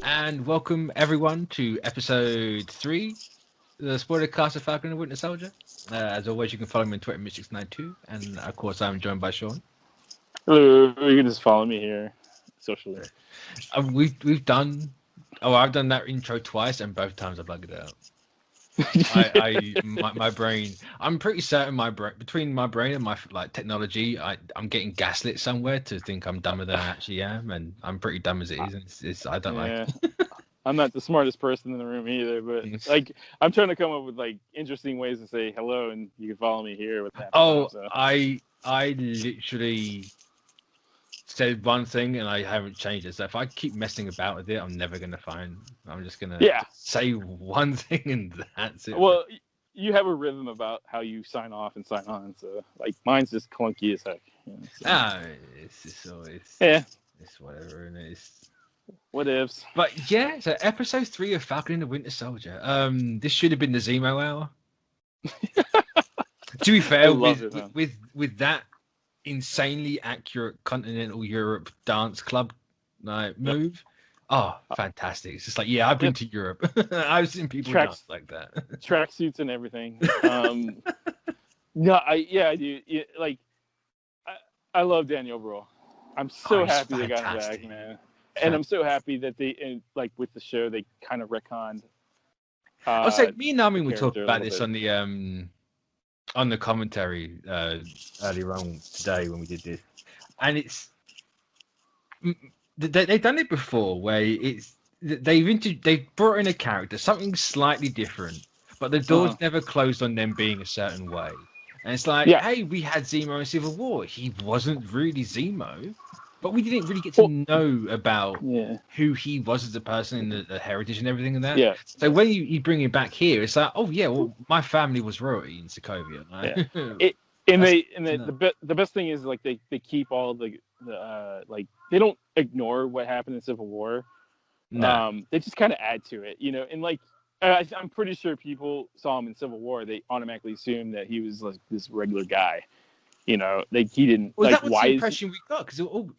and welcome everyone to episode 3, the Spoilercast of Falcon and Winter Soldier. As always, you can follow me on Twitter, Mystics92, and of course, I'm joined by Sean. Hello, you can just follow me here socially. We've done. Oh, I've done that intro twice, and both times I bugged it out. My brain. I'm pretty certain between my brain and my technology, I'm getting gaslit somewhere to think I'm dumber than I actually am, and I'm pretty dumb as it is. And I don't like it. I'm not the smartest person in the room either, but I'm trying to come up with interesting ways to say hello, and you can follow me here with that. I literally said one thing and I haven't changed it. So if I keep messing about with it, I'm never gonna find. I'm just gonna say one thing and that's it. Well, you have a rhythm about how you sign off and sign on, so mine's just clunky as heck. It's just always it's whatever, and it's what ifs. But yeah, so episode 3 of Falcon and the Winter Soldier. This should have been the Zemo hour. To be fair, with that insanely accurate continental Europe dance club move. Oh, fantastic. It's just I've been to Europe. I've seen people dance like that. Tracksuits and everything. I do. I love Daniel Bro. I'm so happy they got him back, man. And I'm so happy that they, with the show, they kind of retconned. I'll say, me and Naomi, we talked about this on the commentary earlier on today when we did this, and they've done it before where they've brought in a character, something slightly different, but the doors never closed on them being a certain way. And it's hey, we had Zemo in Civil War. He wasn't really Zemo, but we didn't really get to know about who he was as a person and the heritage and everything of that. Yeah. So when you bring him back here, it's my family was royalty in Sokovia. The best thing is they keep all the they don't ignore what happened in Civil War. No. They just kind of add to it, and I'm pretty sure people saw him in Civil War. They automatically assumed that he was this regular guy. He didn't. Well, that was the impression we got, because all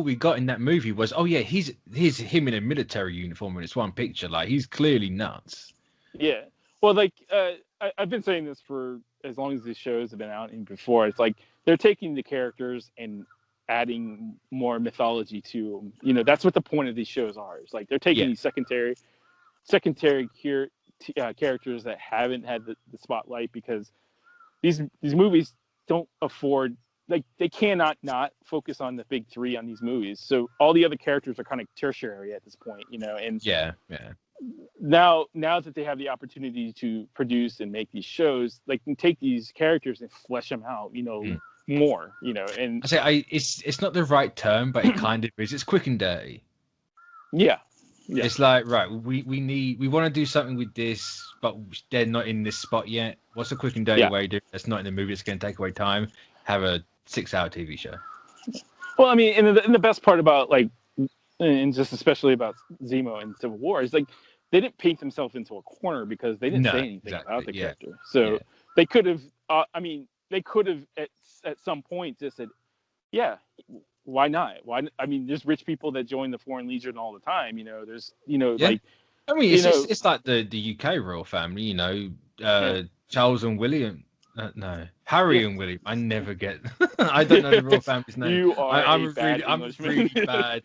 we got in that movie was, here's him in a military uniform in this one picture. He's clearly nuts. Yeah. Well, I've been saying this for as long as these shows have been out and before. It's they're taking the characters and adding more mythology to them. That's what the point of these shows are. It's they're taking these secondary characters that haven't had the spotlight, because these movies don't afford, they cannot not focus on the big three on these movies. So all the other characters are kind of tertiary at this point, and now that they have the opportunity to produce and make these shows, they can take these characters and flesh them out, more, and I say it's not the right term, but it kind of is. It's quick and dirty. Yeah. It's right, we want to do something with this, but they're not in this spot yet. What's a quick and dirty way to do it? That's not in the movie. It's going to take away time. Have a 6-hour TV show. Well, I mean, and the best part about and just especially about Zemo and Civil War is they didn't paint themselves into a corner, because they didn't say anything about the character. So they could have. They could have at some point just said, why not? Why? I mean, there's rich people that join the Foreign Legion all the time. There's, it's like the UK royal family. Charles and William. Harry and William. I never get. I don't know the royal family's name. I'm really bad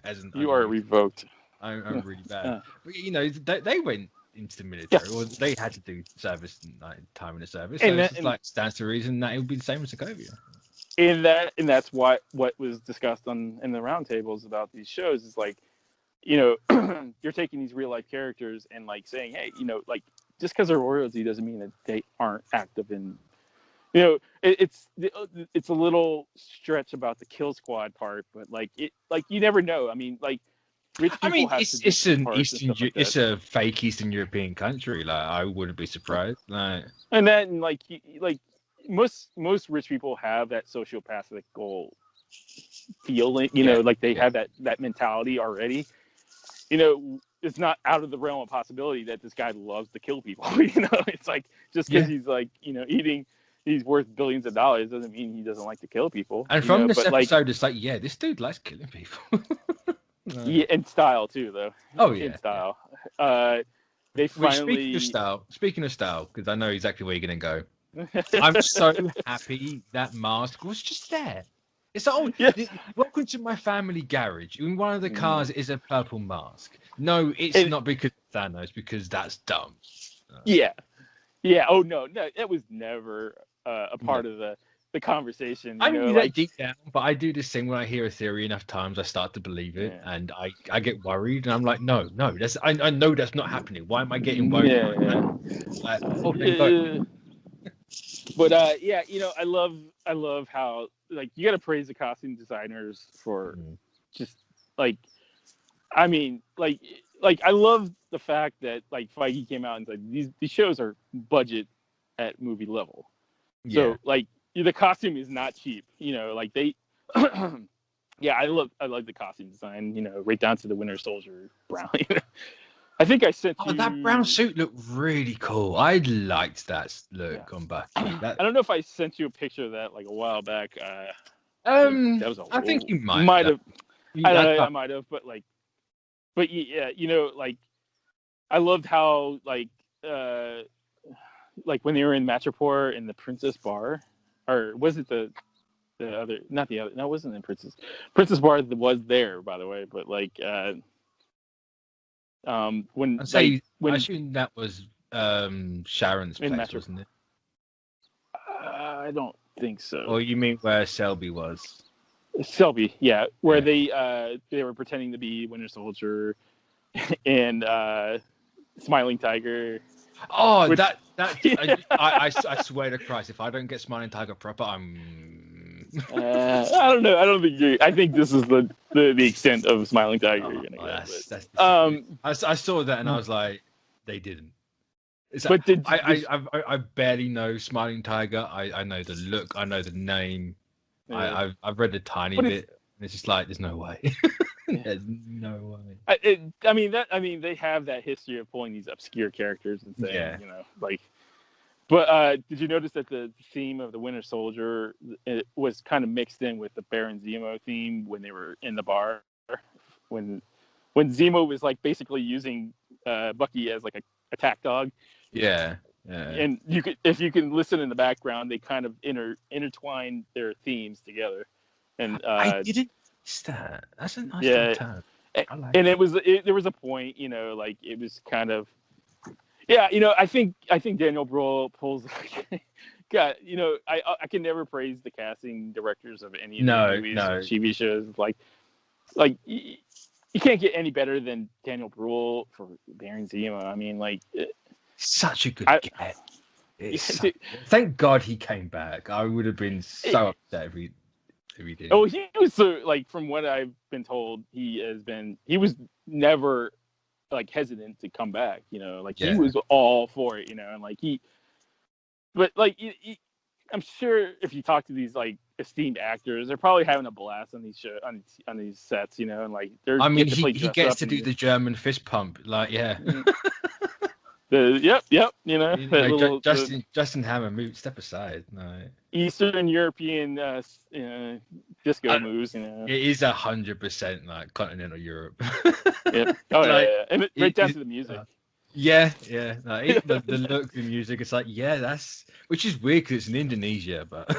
peasant. You are revoked. I'm really bad. But they went into the military, or they had to do service time in the service. So stands to reason that it would be the same as Sokovia. And that's what was discussed in the roundtables about these shows is you're taking these real life characters and saying, hey, just because they're royalty doesn't mean that they aren't active in, it's a little stretch about the kill squad part, but you never know. I mean, rich people it's a fake Eastern European country. I wouldn't be surprised. And then most rich people have that sociopathical feeling, they have that mentality already. It's not out of the realm of possibility that this guy loves to kill people. It's just because he's eating, he's worth billions of dollars doesn't mean he doesn't like to kill people. And from this episode, it's this dude likes killing people. Yeah, in style too, though. Oh yeah, in style. Yeah. They finally. Speaking of style, because I know exactly where you're gonna go. I'm so happy that mask was just there. It's like, Yeah. Welcome to my family garage. In one of the cars is a purple mask. No, it's not because of Thanos, because that's dumb. Yeah. Oh no, it was never a part of the conversation. I knew that deep down, but I do this thing when I hear a theory enough times, I start to believe it, and I get worried, and I'm like, no, I know that's not happening. Why am I getting worried? Like, oh, thank God. But I love how like you got to praise the costume designers for just like, I mean, like I love the fact that like Feige came out and said these shows are budget at movie level. So like the costume is not cheap, like they I love the costume design, right down to the Winter Soldier brown. I think I sent you. That brown suit looked really cool. I liked that look on Bucky. I don't know if I sent you a picture of that like a while back. That was I think you might have. I might have, but yeah, like I loved how like when they were in Madripoor in the Princess Bar, or was it the other? Not the other. No, it wasn't in Princess Bar was there, by the way, but like. When I assume that was Sharon's place, wasn't it? I don't think so. Or you mean where Selby was? Selby, yeah, where they were pretending to be Winter Soldier and Smiling Tiger. Oh, I swear to Christ, if I don't get Smiling Tiger proper, I'm. I don't know. I don't think I think this is the extent of Smiling Tiger you're gonna get. I saw that and I was like, they didn't. But I barely know Smiling Tiger. I know the look. I know the name. Yeah. I've read a tiny bit. And it's just like there's no way. There's no way. I mean, they have that history of pulling these obscure characters and saying, like. But did you notice that the theme of the Winter Soldier was kind of mixed in with the Baron Zemo theme when they were in the bar, when Zemo was like basically using Bucky as like a attack dog. Yeah. And if you can listen in the background, they kind of intertwine their themes together. And I didn't miss that. That's a nice time. And there was a point, like it was kind of. Yeah, I think Daniel Brühl pulls. God, I can never praise the casting directors of any of the movies, TV shows. Like you can't get any better than Daniel Brühl for Baron Zemo. I mean, like such a good get. Thank God he came back. I would have been so upset if he did. Oh, he was so like from what I've been told, he was never. Like hesitant to come back, he was all for it, and like but like I'm sure if you talk to these like esteemed actors, they're probably having a blast on these shows, on these sets, and like they're. I mean, he gets to do the German fist pump, like Yep. Justin Hammer, step aside. No. Eastern European disco moves. It is 100% like continental Europe. Yeah. Oh yeah. And right down to the music. Yeah. Like, the look, the music. It's like that's which is weird because it's in Indonesia, but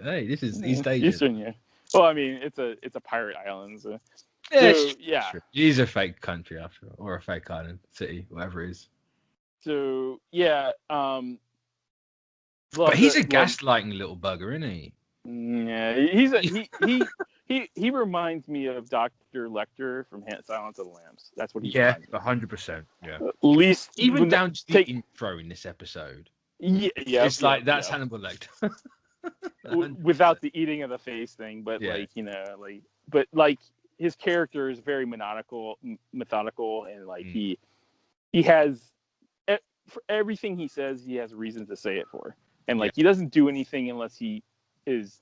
hey, this is East Asia. Eastern, yeah. Well, I mean, it's a pirate island. So. Yeah. It is a fake country after all, or a fake island, city, whatever it is. So yeah, but he's a gaslighting little bugger, isn't he? Yeah, he reminds me of Dr. Lecter from Silence of the Lambs. That's what he. Yeah, 100%. Yeah. At least even down to the intro in this episode. Yeah, it's like that's Hannibal Lecter. Without the eating of the face thing, but like his character is very methodical, and like he has for everything he says, he has reason to say it for, and like he doesn't do anything unless it's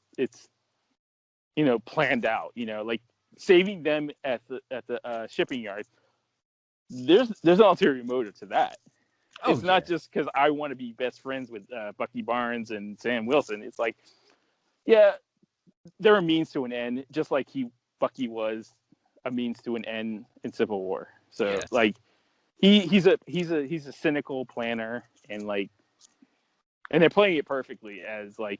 planned out. Like saving them at the shipping yard. There's an ulterior motive to that. It's not just because I want to be best friends with Bucky Barnes and Sam Wilson. It's like, there are means to an end, just like Bucky was a means to an end in Civil War. So like he's a cynical planner, and like, and they're playing it perfectly as like,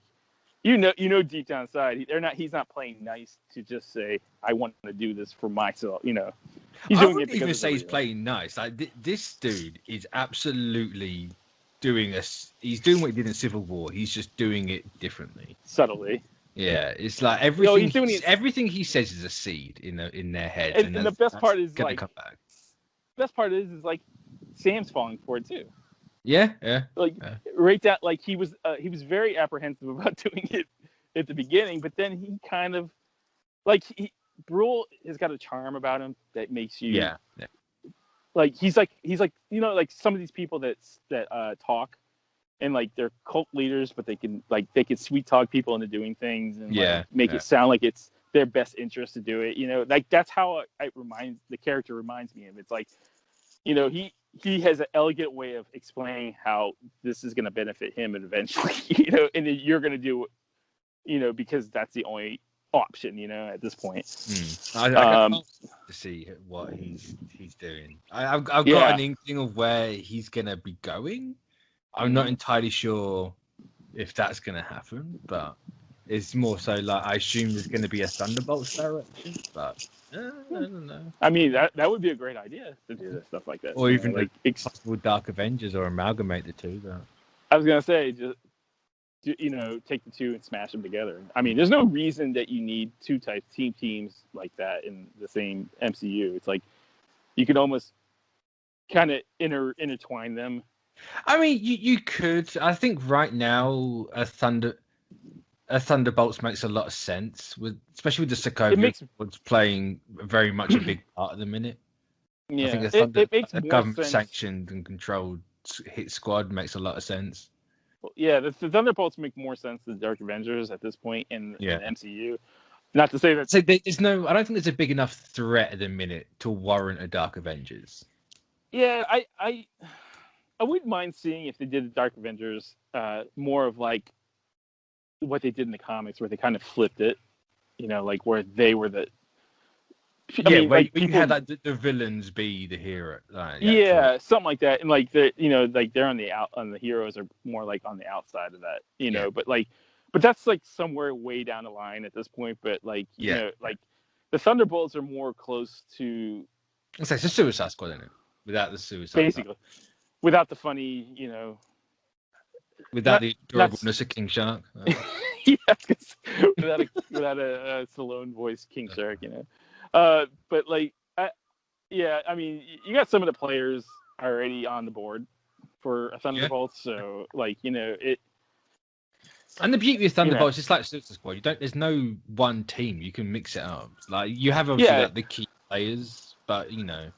you know deep down inside he's not playing nice to just say I want to do this for myself, you know. He's doing it because even say he's playing nice. Like this dude is absolutely he's doing what he did in Civil War. He's just doing it differently, subtly. Yeah, it's like everything he says is a seed in their heads, and the best part is gonna like come back. Best part is like Sam's falling for it too. Yeah. Like right down, like he was very apprehensive about doing it at the beginning, but then he kind of like Brule has got a charm about him that makes you like he's like you know, like some of these people that talk and like they're cult leaders, but they can sweet talk people into doing things and make it sound like it's their best interest to do it. You know, like that's how the character reminds me of. It's like, you know, he has an elegant way of explaining how this is going to benefit him and eventually, you know, and you're going to do, you know, because that's the only option, you know, at this point. I can't to see what he's doing. I've got an inkling of where he's going to be going. I'm not entirely sure if that's going to happen, but it's more so like I assume there's going to be a Thunderbolts direction, but I don't know. I mean, that would be a great idea to do stuff like that, or even like possible Dark Avengers or amalgamate the two. But I was going to say, just, you know, take the two and smash them together. I mean, there's no reason that you need two teams like that in the same MCU. It's like you could almost kind of intertwine them. I mean, you could. I think right now a Thunderbolts makes a lot of sense, especially with the Sokovia playing very much a big part at the minute. Yeah, I think a government-sanctioned and controlled hit squad makes a lot of sense. Well, yeah, the Thunderbolts make more sense than Dark Avengers at this point in the MCU. Not to say that. So there's no. I don't think there's a big enough threat at the minute to warrant a Dark Avengers. Yeah, I wouldn't mind seeing if they did the Dark Avengers more of like what they did in the comics, where they kind of flipped it, you know, like where they were the. Where you had like the villains be the hero. Something like that, and like the like they're on the heroes are more like on the outside of that, you know, but that's like somewhere way down the line at this point. But like you know, like the Thunderbolts are more close to. It's like the Suicide Squad, isn't it? Without the Suicide. Basically. Without the funny, you know, without the adorableness of King Shark, without a Stallone voice King Shark, you know, but like, I mean, you got some of the players already on the board for a Thunderbolts, so like, you know, it. And the beauty of Thunderbolts, it's like Suicide Squad. There's no one team. You can mix it up. Like you have obviously like the key players, but you know.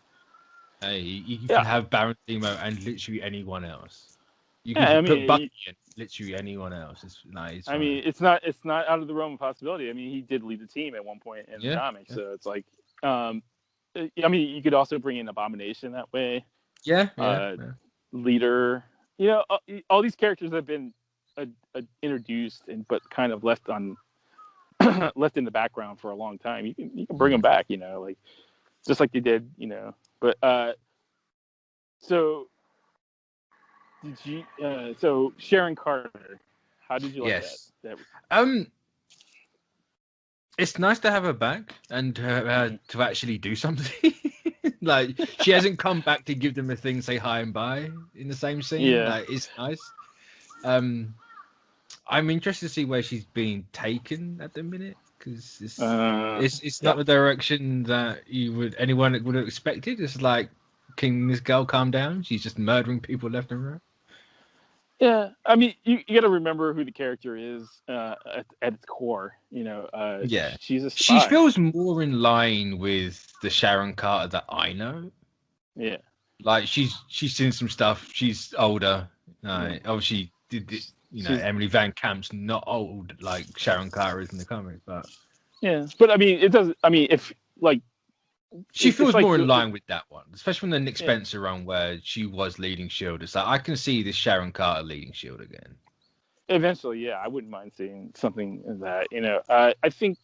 Hey, you can have Baron Zemo and literally anyone else. You can put Bucky and literally anyone else. It's nice. I mean, it's not out of the realm of possibility. I mean, he did lead the team at one point in the comics, so it's like, I mean, you could also bring in Abomination that way. Leader. You know, all these characters have been introduced but kind of left in the background for a long time. You can bring them back. You know, like just like they did. You know. But so did you? So Sharon Carter, how did you like that? It's nice to have her back and to actually do something. Like she hasn't come back to give them a thing, say hi and bye in the same scene. Yeah, like, it's nice. I'm interested to see where she's being taken at the minute. Because it's not the direction that anyone would have expected. It's like, can this girl calm down? She's just murdering people left and right. Yeah, I mean, you got to remember who the character is at its core. You know, she's a spy. She feels more in line with the Sharon Carter that I know. Yeah, like she's seen some stuff. She's older. Obviously, you know, Emily Van Camp's not old like Sharon Carter is in the comics, but but I mean, it does. I mean, if like she feels more in line with that one, especially when the Nick Spencer run where she was leading Shield. It's like I can see this Sharon Carter leading Shield again. Eventually, I wouldn't mind seeing something in that. You know, I think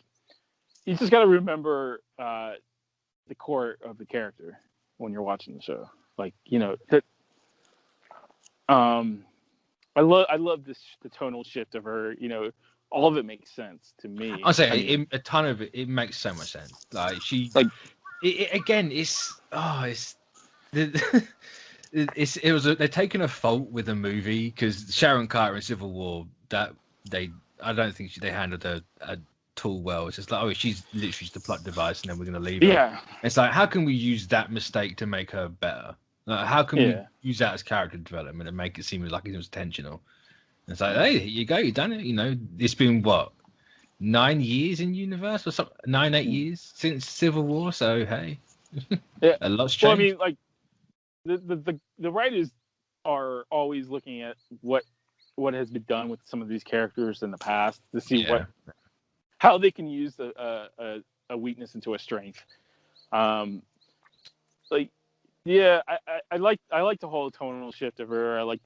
you just got to remember the core of the character when you're watching the show. Like, you know, that I love the tonal shift of her. You know, all of it makes sense to me. I'll say a ton of it makes so much sense. Like again, they're taking a fault with the movie because Sharon Carter in Civil War I don't think they handled her at all well. It's just like, oh, she's literally just a plot device, and then we're gonna leave her. Yeah. It's like, how can we use that mistake to make her better? Like, how can we use that as character development and make it seem like it was intentional? And it's like, hey, here you go, you done it. You know, it's been what, 9 years in universe or something, 8 years since Civil War. So hey, a lot's changed. Well, I mean, like the writers are always looking at what has been done with some of these characters in the past to see how they can use a weakness into a strength. I like the whole tonal shift of her. I like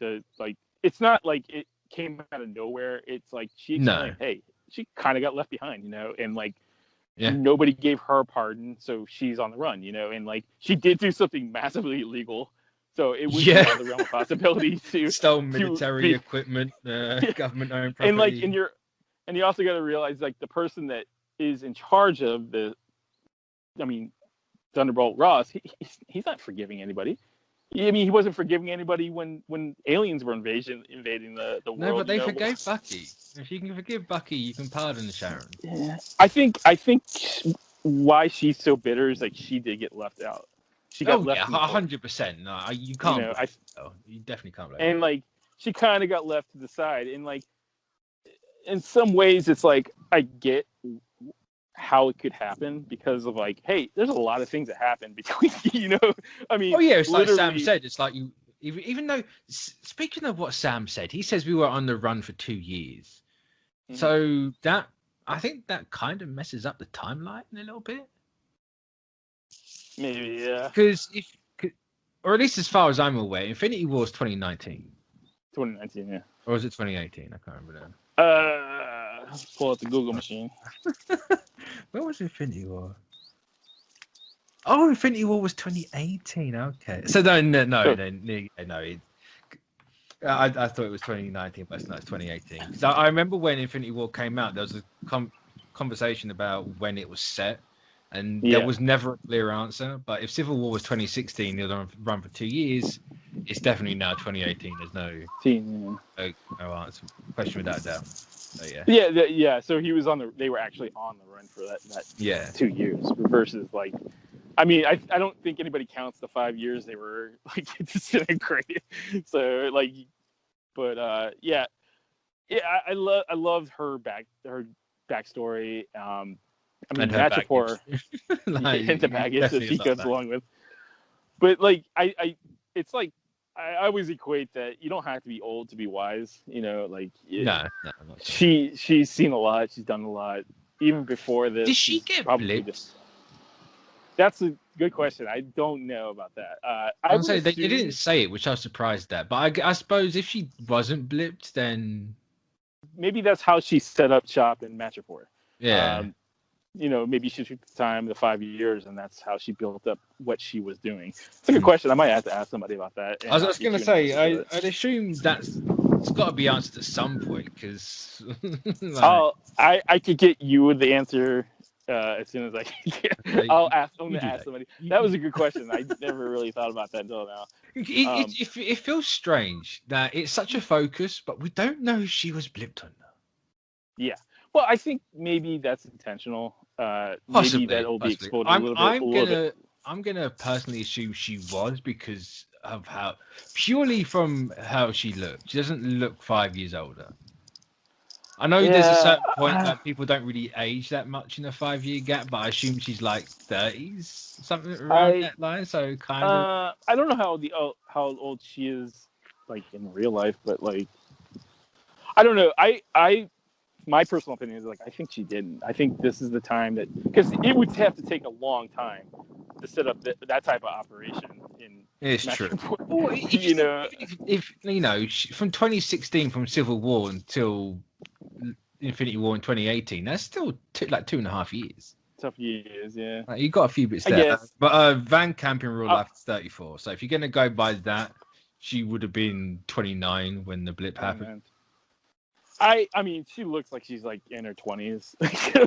it's not like it came out of nowhere. It's like she explained, hey, she kind of got left behind, you know, and like nobody gave her a pardon, so she's on the run, you know, and like she did do something massively illegal, so it was out of the realm of possibility to stole military equipment, government-owned property, and like and you also got to realize like the person that is in charge of Thunderbolt Ross, he's not forgiving anybody. I mean, he wasn't forgiving anybody when aliens were invading the world. No, but they forgave Bucky. If you can forgive Bucky, you can pardon Sharon. Yeah, I think why she's so bitter is like she did get left out. She got left. 100%. No, you can't. You know, you definitely can't blame. And like she kind of got left to the side, and like in some ways, it's like I get how it could happen because of like, hey, there's a lot of things that happen between, you know, I mean, it's like Sam said, it's like you, even though, speaking of what Sam said, he says we were on the run for 2 years. Mm-hmm. So I think that kind of messes up the timeline a little bit. Maybe, yeah. Because or at least as far as I'm aware, Infinity War is 2019. 2019, yeah. Or was it 2018? I can't remember now. Pull out the Google machine. Where was Infinity War? Oh, Infinity War was 2018. Okay, so no. I thought it was 2019, but it's 2018. Because I remember when Infinity War came out, there was a conversation about when it was set, and there was never a clear answer. But if Civil War was 2016, the other run for 2 years, it's definitely now 2018. There's no answer. Question without a doubt. So, yeah. So he was they were actually on the run for that 2 years versus like, I mean, I don't think anybody counts the 5 years they were like disintegrated. So like, but I loved her backstory. I mean, Madripoor and the baggage that she goes along with. But like, it's like, I always equate that you don't have to be old to be wise, you know, like no, she's seen a lot, she's done a lot even before this. Did she get blipped? That's a good question. I don't know about that. I would say they didn't say it, which I was surprised at. But I suppose if she wasn't blipped, then maybe that's how she set up shop in Madripoor. Yeah. You know, maybe she took the time, the 5 years, and that's how she built up what she was doing. It's a good question. I might have to ask somebody about that. I was going to say, I'd assume it's got to be answered at some point, because I could get you the answer as soon as I can. I'm going to ask somebody. That was a good question. I never really thought about that until now. It feels strange that it's such a focus, but we don't know if she was blipped or not. Yeah. Well, I think maybe that's intentional. Maybe that'll be explored a little bit. I'm gonna personally assume she was because of purely from how she looked. She doesn't look 5 years older. I know there's a certain point that people don't really age that much in a 5 year gap, but I assume she's like 30s, something around that line. So kind of. I don't know how old she is, like in real life, but like, I don't know. My personal opinion is like I think she didn't. I think this is the time because it would have to take a long time to set up that type of operation in. It's true. Well, if you know, from 2016, from Civil War until Infinity War in 2018, that's still like 2.5 years. tough years, yeah. You got a few bits I there. guess. But Van Camp in real life is 34. So if you're going to go by that, she would have been 29 when the blip happened. I mean, she looks like she's like in her 20s.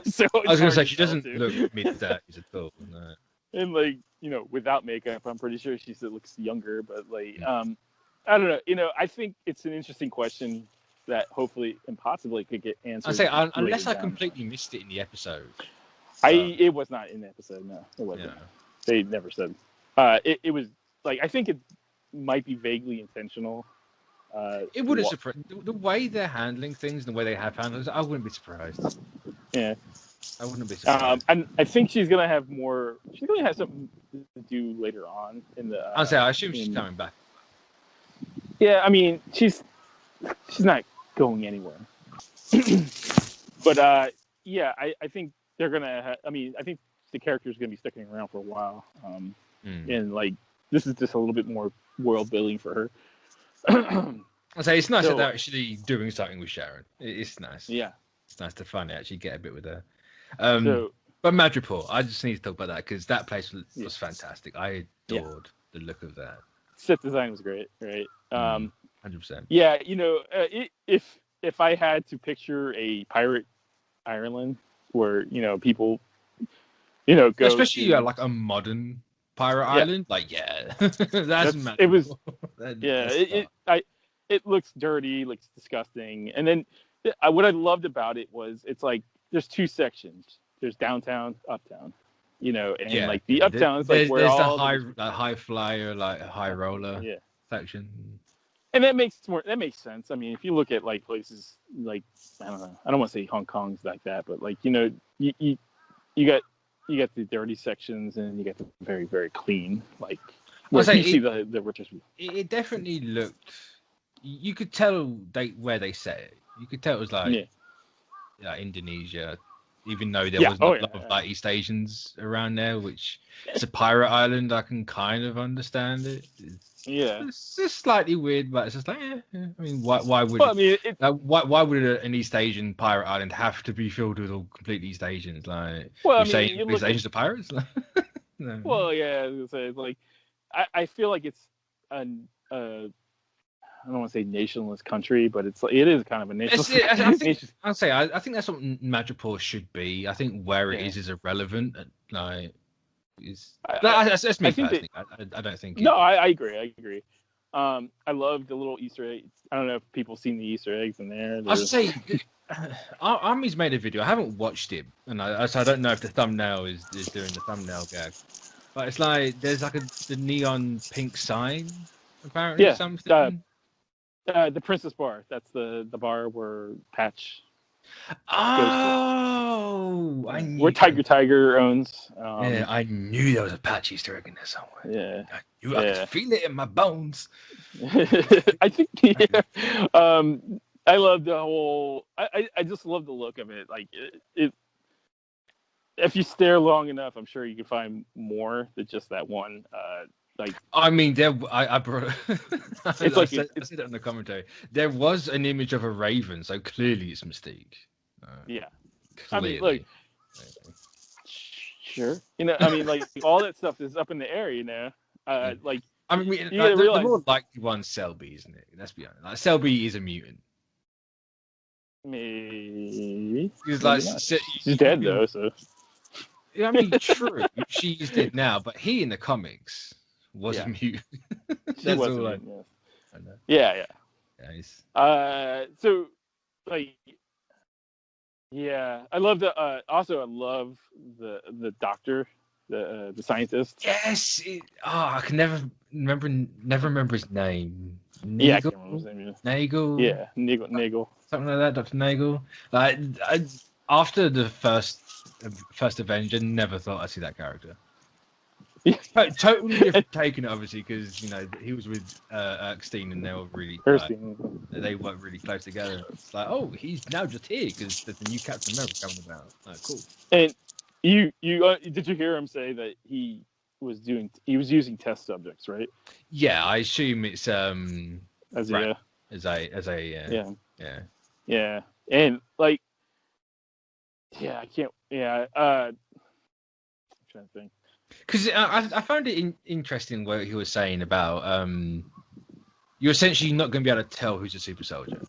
So I was going to say, she doesn't look mid-30s at all. No. And like, without makeup, I'm pretty sure she still looks younger. But like, I don't know. I think it's an interesting question that hopefully and possibly could get answered. I say, unless I completely missed it in the episode. It was not in the episode. No, it wasn't. Yeah. They never said. It was like, I think it might be vaguely intentional. It would have surprised the way they're handling things, the way they have handled it. I wouldn't be surprised. Yeah, I wouldn't be surprised. And I think she's gonna have more. She's gonna have something to do later on in the. I assume she's coming back. Yeah, I mean, she's not going anywhere. But yeah, I think they're gonna. I mean, I think the character's gonna be sticking around for a while. And like, this is just a little bit more world building for her. I say it's nice that they're actually doing something with Sharon. It's nice. Yeah, it's nice to finally actually get a bit with her. But Madripoor, I just need to talk about that because that place was fantastic. I adored the look of that. Set design was great, right? 100%. Yeah, if I had to picture a pirate Ireland where people, go especially like a modern pirate island, like that's Madripoor. It was it looks dirty, looks disgusting, and then what I loved about it was it's like there's two sections. There's downtown, uptown, and like the uptown is like where there's all the high flyer, like high roller section. And that makes sense. I mean, if you look at like places like, I don't know, I don't want to say Hong Kong's like that, but like, you got the dirty sections and you get the very, very clean, like where you see the richest. It definitely looked. You could tell where they set it. You could tell it was like Indonesia, even though there was a lot of like East Asians around there, which it's a pirate island. I can kind of understand it. It's just slightly weird, but it's just like, I mean, why would? Well, I mean, why would an East Asian pirate island have to be filled with all complete East Asians? Like, saying East Asians are pirates? No. Well, yeah, I was gonna say, it's like, I feel like it's I don't want to say nationless country, but it is kind of a nationless country. I think that's what Madripoor should be. I think where it is irrelevant. Like, that's me personally. I don't think. No, I agree. I love the little Easter eggs. I don't know if people seen the Easter eggs in there. I was say, Army's made a video. I haven't watched it, and I don't know if the thumbnail is doing the thumbnail gag. But it's like there's like the neon pink sign, apparently. Yeah, something. The Princess Bar. That's the bar where Patch. Oh, I knew. Where Tiger owns. I knew there was a Patch Easter egg in there somewhere. Yeah, I could feel it in my bones. I think. I love the whole. I just love the look of it. Like it. If you stare long enough, I'm sure you can find more than just that one. Like, I mean, I brought. It's I said it in the commentary. There was an image of a raven, so clearly it's Mystique. Yeah, clearly. I mean, look. Sure, I mean, like all that stuff is up in the air, Like, I mean, the more likely one's Selby, isn't it? Let's be honest. Like, Selby is a mutant. Maybe. He's like she's dead though, so. Yeah, I mean, true. She's dead now, but he in the comics was a mutant. That's all I know. Yeah. Nice. So, like, I love the. Also, I love the doctor, the scientist. Yes. I can never remember his name. Nagel? Yeah, I can't remember his name. Nagel. Yeah, Nagel. Something like that, Dr. Nagel. Like, after the first Avenger, never thought I'd see that character. Yeah. Totally different taking it, obviously, because he was with Erskine and they were really they worked really close together. It's like, oh, he's now just here because there's the new Captain America coming about. Oh, cool. And you did you hear him say that he was using test subjects, right? Yeah, I assume it's as a and like I can't kind of thing. Because I found it interesting what he was saying about you're essentially not going to be able to tell who's a super soldier.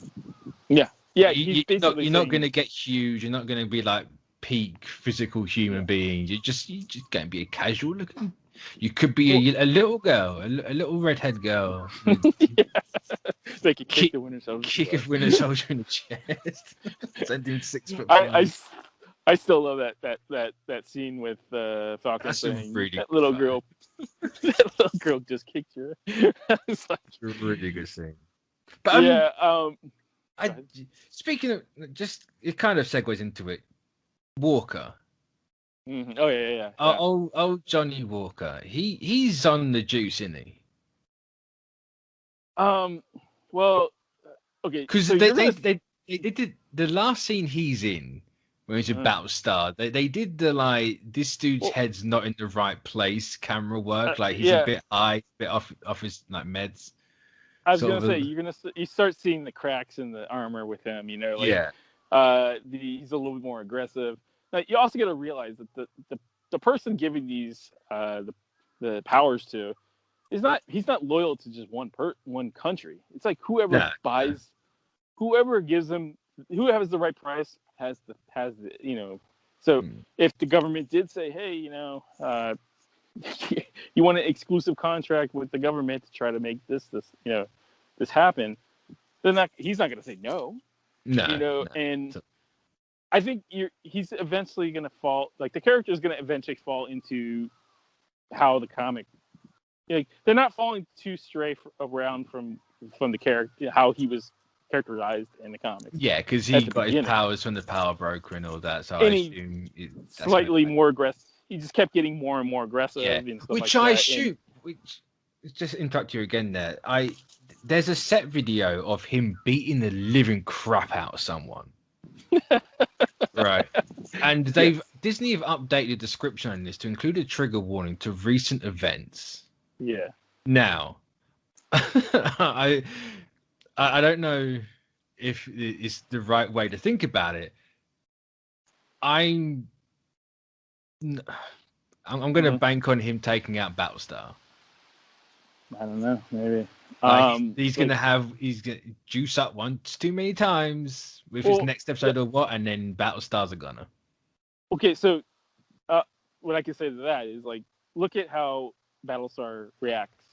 Yeah, he's basically you're not going to get huge. You're not going to be like peak physical human being. You're just going to be a casual looking. You could be a little girl, a little redhead girl. They could kick the Winter Soldier. Kick a Winter Soldier in the chest. Send him 6'5". I still love that scene with Falcon. That's saying really that little girl. That little girl just kicked her. It's like a really good scene. But speaking of, just it kind of segues into it. Walker. Mm-hmm. Oh yeah. Old Johnny Walker. He's on the juice, isn't he? Well, okay. Because so they did the last scene he's in, when he's a Battlestar. They did the like this dude's head's not in the right place camera work. Like he's a bit high, a bit off his like meds. I was gonna say you start seeing the cracks in the armor with him. You know, like he's a little bit more aggressive. Now, you also got to realize that the person giving these the powers to he's not loyal to just one country. It's like whoever gives hthem, who has the right price has the you know. So if the government did say, hey, you know, you want an exclusive contract with the government to try to make this happen, then he's not going to say no. No, you know, and I think he's eventually going to fall. Like the character is going to eventually fall into how the comic. Like they're not falling too stray around from the character, how he was characterized in the comics. Yeah, because he got his powers from the power broker and all that. So I assume slightly more aggressive. He just kept getting more and more aggressive. And stuff which like I that. assume. Which just interrupt you again there. There's a set video of him beating the living crap out of someone. Right, and Disney have updated the description on this to include a trigger warning to recent events. Yeah. Now, I don't know if it's the right way to think about it. I'm going to bank on him taking out Battlestar. I don't know, maybe. He's going to juice up once too many times with his next episode or what, and then Battlestar's a gunner. Okay, so what I can say to that is like, look at how Battlestar reacts.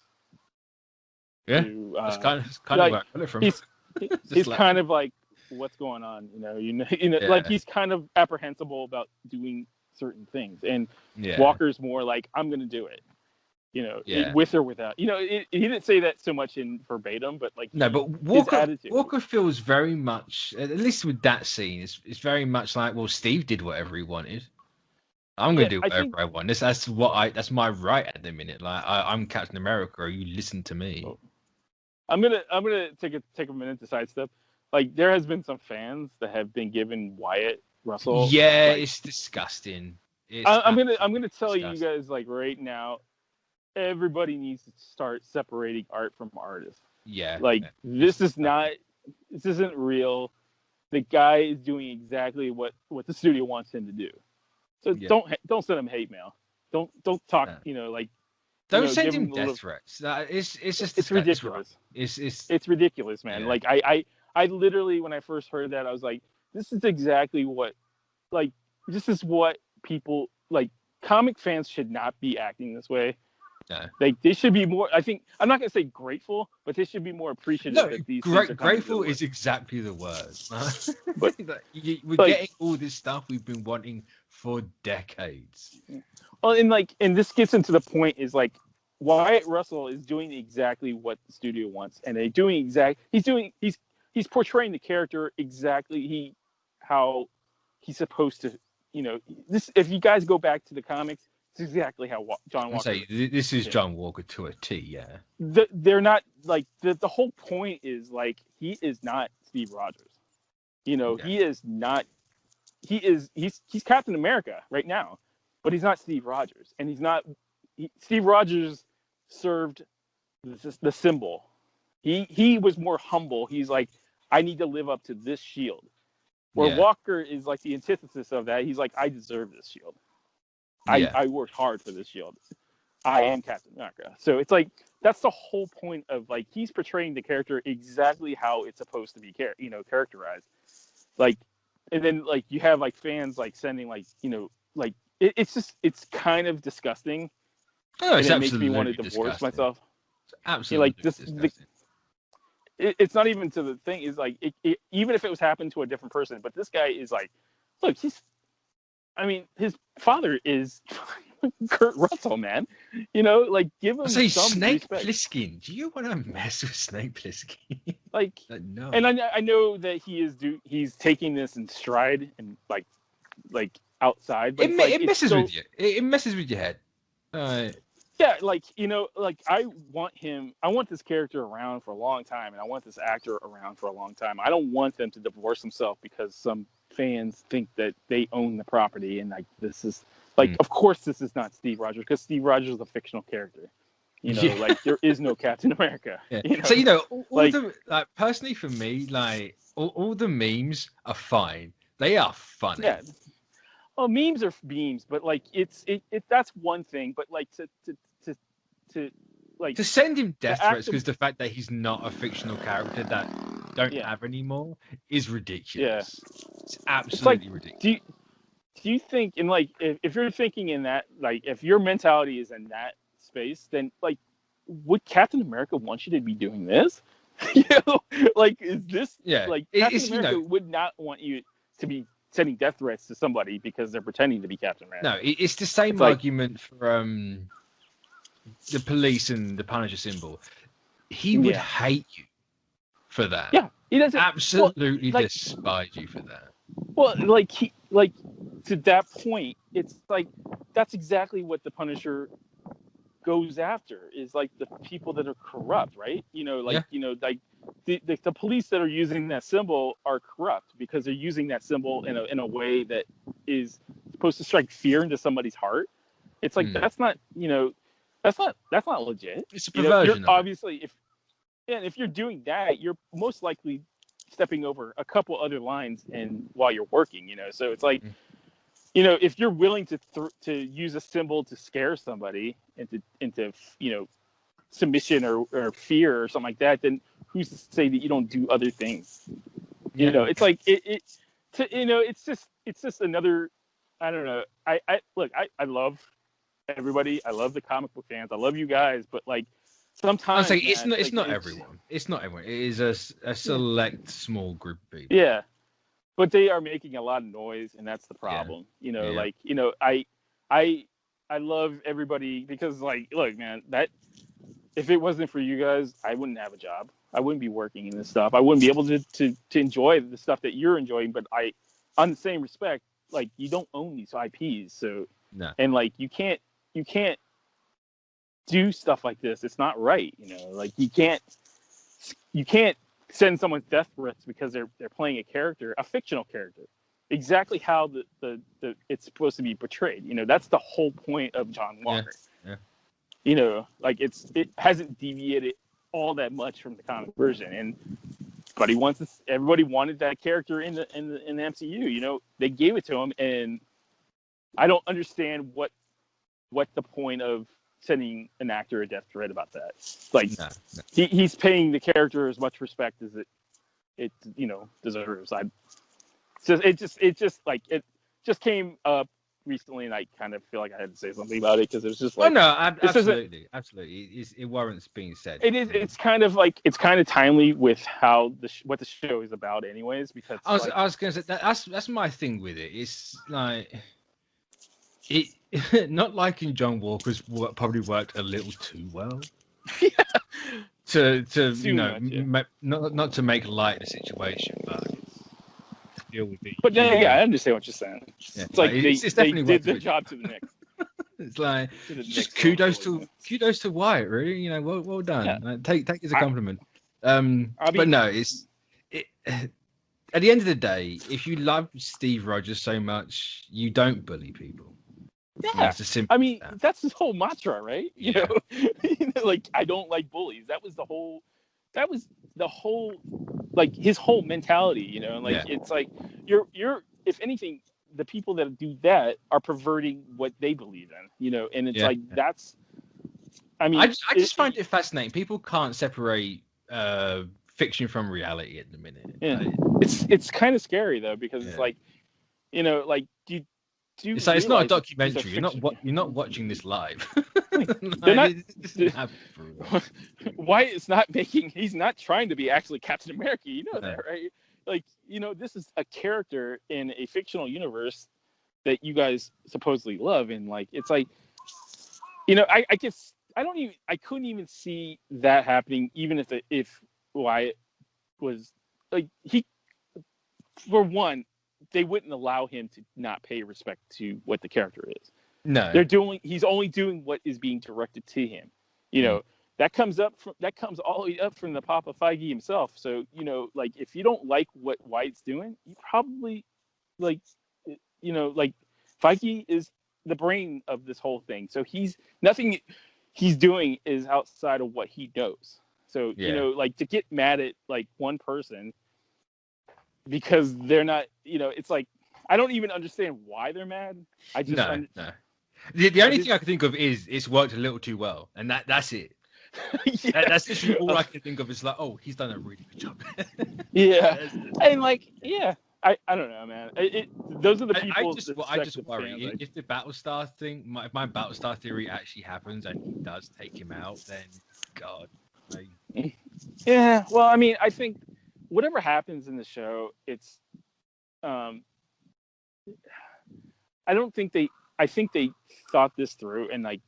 Yeah, it's kind of like, where I got it from. He's kind of like, what's going on? You know, like he's kind of apprehensible about doing certain things, and Walker's more like, I'm going to do it. You know, with or without. You know, he didn't say that so much in verbatim, but like but Walker feels very much, at least with that scene, it's very much like, well, Steve did whatever he wanted. I'm gonna do whatever I want. That's my right at the minute. Like I'm Captain America. You listen to me. I'm gonna take a minute to sidestep. Like there has been some fans that have been given Wyatt Russell. Yeah, it's disgusting. I'm gonna tell you guys like right now. Everybody needs to start separating art from artists. Yeah. Like this isn't real. The guy is doing exactly what the studio wants him to do. So don't send him hate mail. Don't talk. You know, like don't send him death threats. It's ridiculous. It's ridiculous, man. Yeah. Like I literally when I first heard that I was like, this is exactly what people like. Comic fans should not be acting this way. No. Like they should be more. I think I'm not gonna say grateful, but they should be more appreciative. No, that these grateful is exactly the word. But we're getting all this stuff we've been wanting for decades. Well, and this gets into the point is like Wyatt Russell is doing exactly what the studio wants, and he's portraying the character exactly how he's supposed to. You know, this. If you guys go back to the comics. It's exactly how John Walker. This is John Walker to a T, yeah. They're not like the whole point is like he is not Steve Rogers. You know, he is not. He's Captain America right now, but he's not Steve Rogers, and he's not. Steve Rogers served the symbol. He was more humble. He's like, I need to live up to this shield. Where Walker is like the antithesis of that. He's like, I deserve this shield. I worked hard for this shield. I am Captain America. So it's like that's the whole point of like he's portraying the character exactly how it's supposed to be characterized. Like, and then like you have like fans like sending like like it's kind of disgusting. Oh, it's and it absolutely makes me want to divorce disgusting. myself. It's absolutely like this. It's not even to the thing is like even if it was happened to a different person, but this guy is like, look, his father is Kurt Russell, man. Like give him some Snake respect. Plissken. Do you want to mess with Snake Plissken? like no. And I know that he's taking this in stride and like outside, but it messes with you. It messes with your head. Yeah, like I want this character around for a long time, and I want this actor around for a long time. I don't want them to divorce themselves because some fans think that they own the property, and like this is like, of course, this is not Steve Rogers because Steve Rogers is a fictional character. Like there is no Captain America. Yeah. So personally for me, like all the memes are fine. They are funny. Yeah. Well, memes are memes, but like it's that's one thing. But like to send him death threats because the fact that he's not a fictional character that don't have anymore is ridiculous. Yeah. It's absolutely ridiculous. Do you think if you're thinking in that, like if your mentality is in that space, then like would Captain America want you to be doing this? Like is this like Captain America would not want you to be sending death threats to somebody because they're pretending to be Captain America. No, it's the same argument for the police and the Punisher symbol. He would hate you for that. Yeah, he doesn't absolutely despise you for that. Well, to that point, it's like that's exactly what the Punisher goes after is like the people that are corrupt, right? The police that are using that symbol are corrupt because they're using that symbol in a way that is supposed to strike fear into somebody's heart. It's like that's not legit. It's a perversion. Obviously, if you're doing that, you're most likely stepping over a couple other lines and while you're working. So it's like. If you're willing to use a symbol to scare somebody into submission or fear or something like that, then who's to say that you don't do other things? It's like it's just another. I don't know. I love everybody. I love the comic book fans. I love you guys, but like sometimes it's not everyone. It is a select small group of people. Yeah. But they are making a lot of noise, and that's the problem. I love everybody because, like, look, man, that if it wasn't for you guys, I wouldn't have a job. I wouldn't be working in this stuff. I wouldn't be able to enjoy the stuff that you're enjoying. But on the same respect, like, you don't own these IPs, so and like you can't do stuff like this. It's not right. Like you can't send someone death threats because they're playing a fictional character, exactly how the it's supposed to be portrayed. That's the whole point of John Walker. Yeah. Like it hasn't deviated all that much from the comic version, but everybody wanted that character in the MCU. They gave it to him, and I don't understand what the point of sending an actor a death threat about that. Like he's paying the character as much respect as it deserves. It just came up recently, and I kind of feel like I had to say something about it because it was just like absolutely. It warrants being said. It is. It's kind of timely with how what the show is about, anyways. Because I was going to say that's my thing with it. It's like it. Not liking John Walker's probably worked a little too well. To not to make light of the situation, but to deal with it. But I understand what you're saying. Yeah. It's like they did the job to the Knicks. It's like just kudos to Wyatt, really. Well done. Yeah. Take it as a compliment. But no, at the end of the day, if you love Steve Rogers so much, you don't bully people. Yeah, that's his whole mantra, right? Like I don't like bullies. That was the whole, like his whole mentality, It's like you're if anything, the people that do that are perverting what they believe in, you know, and it's that's. I mean, I just find it fascinating. People can't separate fiction from reality at the minute. Yeah. It's kind of scary though, because it's like, you know, like do it's like, it's not a documentary. You're not watching this live. They're not. Why it's not making? He's not trying to be actually Captain America. You know that, right? Like, you know, this is a character in a fictional universe that you guys supposedly love, and like, it's like, you know, I guess I couldn't even see that happening, even if Wyatt was like, for one, they wouldn't allow him to not pay respect to what the character is. No, he's only doing what is being directed to him. You know, that comes all the way up from the Papa Feige himself. So, you know, like, if you don't like what Wyatt's doing, you probably, like, you know, like, Feige is the brain of this whole thing. So nothing he's doing is outside of what he knows. So, you know, like, to get mad at like one person because they're not, you know, it's like, I don't even understand why they're mad. I just no. The only thing I can think of is it's worked a little too well, and that's it. That's literally all I can think of. Is like, oh, he's done a really good job. And like, I don't know, man. Those are the people. I just worry if the Battlestar thing, if my Battlestar theory actually happens and he does take him out, then God. Yeah, well, I mean, I think whatever happens in the show, it's, I think they thought this through, and like,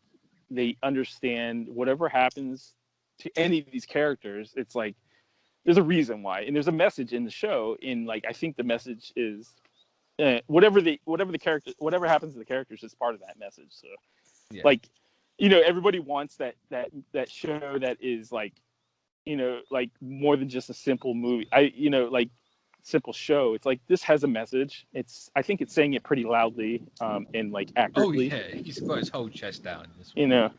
they understand whatever happens to any of these characters. It's like, there's a reason why, and there's a message in the show. In like, I think the message is whatever happens to the characters is part of that message. So, like, you know, everybody wants that show that is like, you know, like, more than just a simple movie. Simple show. It's like, this has a message. I think it's saying it pretty loudly, and like accurately. Oh yeah, he's got his whole chest down. You know,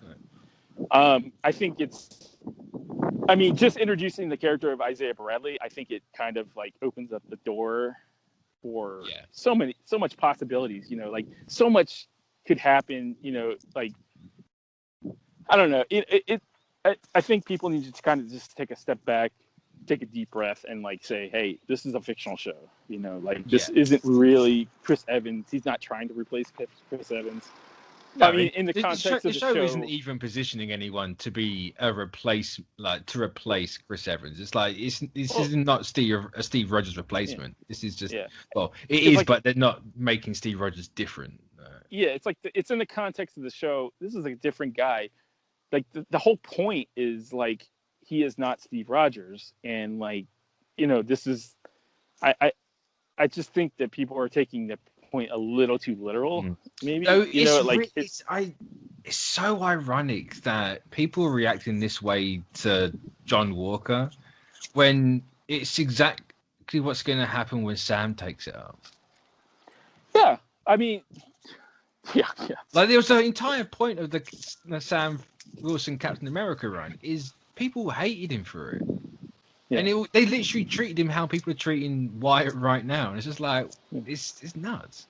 I think just introducing the character of Isaiah Bradley, I think it kind of like opens up the door for so much possibilities. You know, like, so much could happen. You know, like, I don't know. I think people need to kind of just take a step back, take a deep breath, and like, say, hey, this is a fictional show. You know, like, this isn't really Chris Evans. He's not trying to replace Chris Evans. No, I mean, in the context of the show isn't even positioning anyone to be to replace Chris Evans. It's like, this is not a Steve Rogers replacement. This is just it is, like, but they're not making Steve Rogers different. It's like it's in the context of the show. This is a different guy. Like, the whole point is like, he is not Steve Rogers, and like, you know, this is, I just think that people are taking the point a little too literal. Maybe it's so ironic that people are reacting this way to John Walker when it's exactly what's going to happen when Sam takes it up. Yeah, I mean, yeah. Like, there was the entire point of the Sam Wilson Captain America run is people hated him for it. Yeah. And they literally treated him how people are treating Wyatt right now. And it's just like, it's nuts.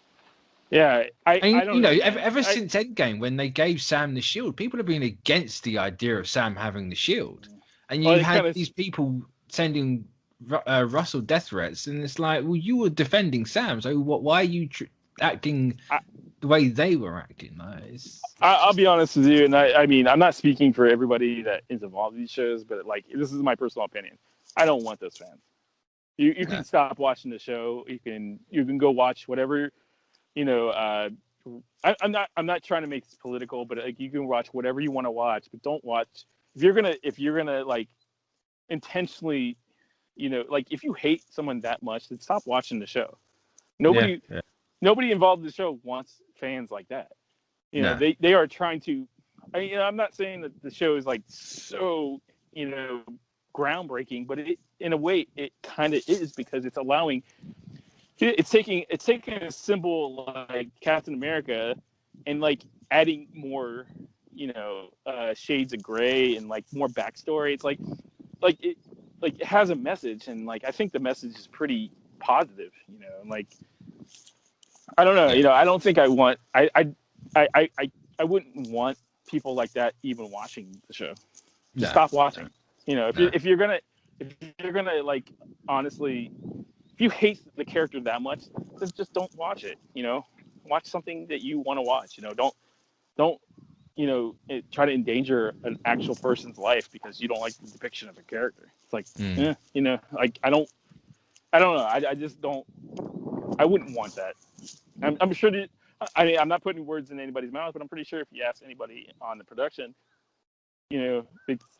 Yeah. I don't know. Ever since Endgame, when they gave Sam the shield, people have been against the idea of Sam having the shield. And you had these people sending Russell death threats. And it's like, well, you were defending Sam. So why are you acting the way they were acting? I'll be honest with you. And I mean, I'm not speaking for everybody that is involved in these shows, but like, this is my personal opinion. I don't want those fans. You can stop watching the show. You can go watch whatever, you know. I'm not trying to make this political, but like, you can watch whatever you want to watch, but don't watch if you're gonna like intentionally, you know, like, if you hate someone that much, then stop watching the show. Nobody involved in the show wants fans like that. You know, they are trying to. I'm not saying that the show is like so, you know, groundbreaking, but in a way it kind of is, because it's taking a symbol like Captain America and like adding more, you know, shades of gray and like more backstory. It's like it has a message, and like, I think the message is pretty positive, you know, and like, I don't know. Yeah. I don't think I want. I wouldn't want people like that even watching the show. Just stop watching. No. If you're gonna like honestly, if you hate the character that much, then just don't watch it. Watch something that you want to watch. Don't try to endanger an actual person's life because you don't like the depiction of a character. It's like, like I don't know. I just don't. I wouldn't want that. I'm sure that. I mean, I'm not putting words in anybody's mouth, but I'm pretty sure if you ask anybody on the production, they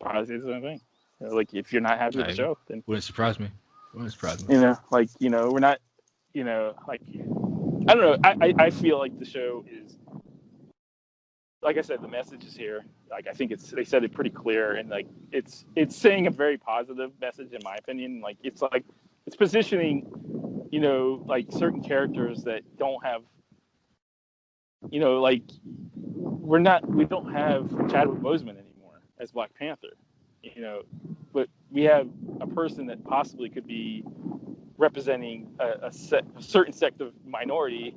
probably say the same thing. Like if you're not happy with the show, then wouldn't surprise me. We're not. like I don't know. I feel like the show is, like I said, the message is here. Like I think they said it pretty clear, and like it's saying a very positive message in my opinion. Like it's positioning, like certain characters that don't have, like we don't have Chadwick Boseman anymore as Black Panther, but we have a person that possibly could be representing a certain sect of minority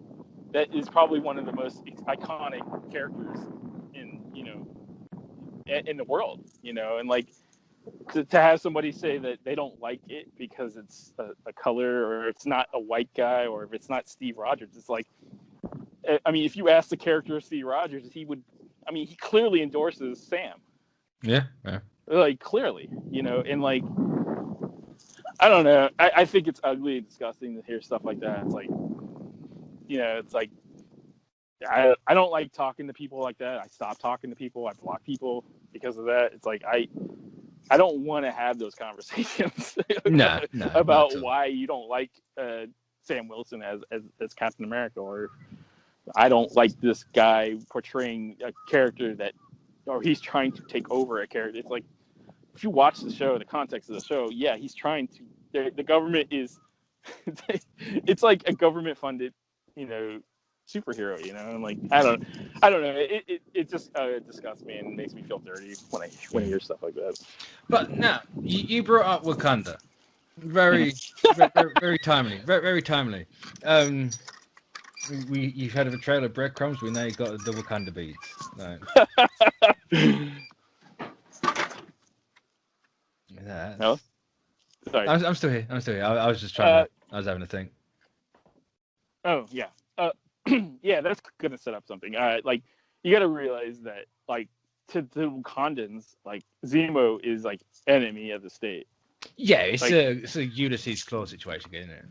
that is probably one of the most iconic characters in the world, and like to have somebody say that they don't like it because it's a color or it's not a white guy or if it's not Steve Rogers, it's like, I mean, if you ask the character of Steve Rogers, he clearly endorses Sam. Yeah. Like clearly, and like I don't know. I think it's ugly and disgusting to hear stuff like that. It's like, it's like I don't like talking to people like that. I stop talking to people. I block people because of that. It's like I don't want to have those conversations about why you don't like Sam Wilson as Captain America, or I don't like this guy portraying a character or he's trying to take over a character. It's like, if you watch the show, the context of the show, yeah, he's trying to. The government is. It's like a government-funded, superhero. And like I don't know. It just disgusts me and makes me feel dirty when I hear stuff like that. But now you brought up Wakanda, very, very timely, very timely. You've heard of a trailer, Breadcrumbs. We know you got the Wakanda beads. No. No? Sorry. I'm still here. I was just trying to. I was having a think. Oh yeah. Yeah, that's gonna set up something. Like you got to realize that, like, to the Wakandans, like Zemo is like enemy of the state. Yeah, it's a Ulysses Claw situation, isn't it?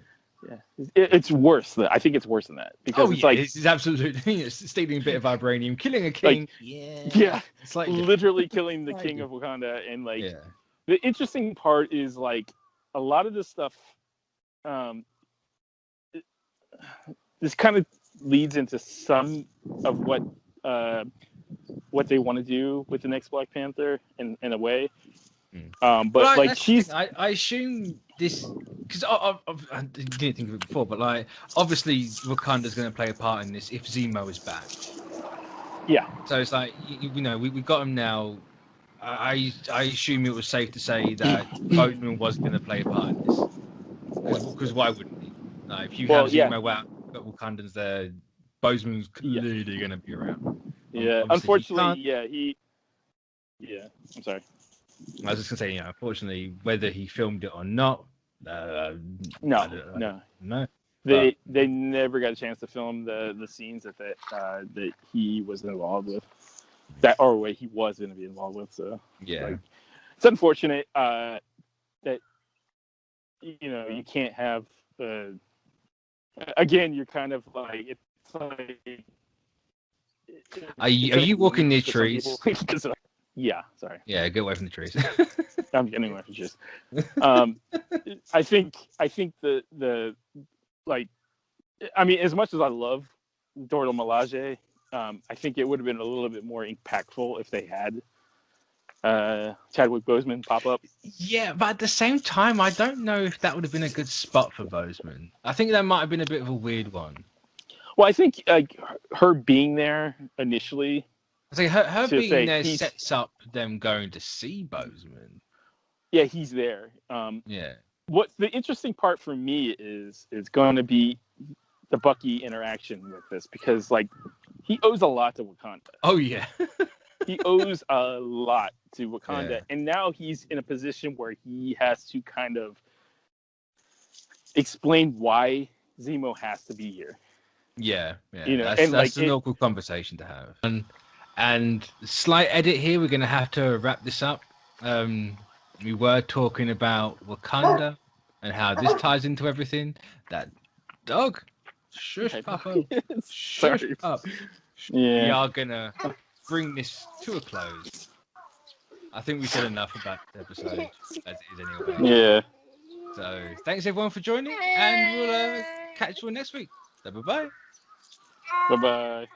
Yeah, it's worse. I think it's worse than that because it's absolutely stealing a bit of vibranium, killing a king. Like, yeah, it's like literally killing the king of Wakanda, and like the interesting part is like a lot of this stuff. This kind of leads into some of what they want to do with the next Black Panther in a way. But like I assume this because I didn't think of it before, but like obviously Wakanda's going to play a part in this if Zemo is back. Yeah. So it's like we got him now. I assume it was safe to say that Boatman was going to play a part in this because why wouldn't he? Like, if you have Zemo out, got Wakandans there, Boseman's clearly going to be around. Yeah, unfortunately, I'm sorry. I was just going to say, unfortunately, whether he filmed it or not, no. They never got a chance to film the scenes that he was involved with, what he was going to be involved with. So it's unfortunate that you can't have. Again, you're kind of like it's like. Are you walking near trees? Yeah, sorry. Yeah, get away from the trees. I'm getting away from the trees. I think the like, I mean, as much as I love Dora Milaje, I think it would have been a little bit more impactful if they had Chadwick Boseman pop up. Yeah, but at the same time, I don't know if that would have been a good spot for Boseman. I think that might have been a bit of a weird one. Well, I think like her being there initially. I think her being there sets up them going to see Boseman. Yeah, he's there. Yeah. What the interesting part for me is going to be the Bucky interaction with this, because like he owes a lot to Wakanda. Oh yeah. He owes a lot to Wakanda, Yeah. and now he's in a position where he has to kind of explain why Zemo has to be here. Yeah. You know, that's and that's an awkward conversation to have. And slight edit here. We're gonna have to wrap this up. We were talking about Wakanda and how this ties into everything. That dog, shush, Papa, shush Sorry. up. Yeah. We are gonna bring this to a close. I think we said enough about the episode as it is anyway. Yeah. So thanks everyone for joining, and we'll catch you all next week. So bye bye. Bye bye.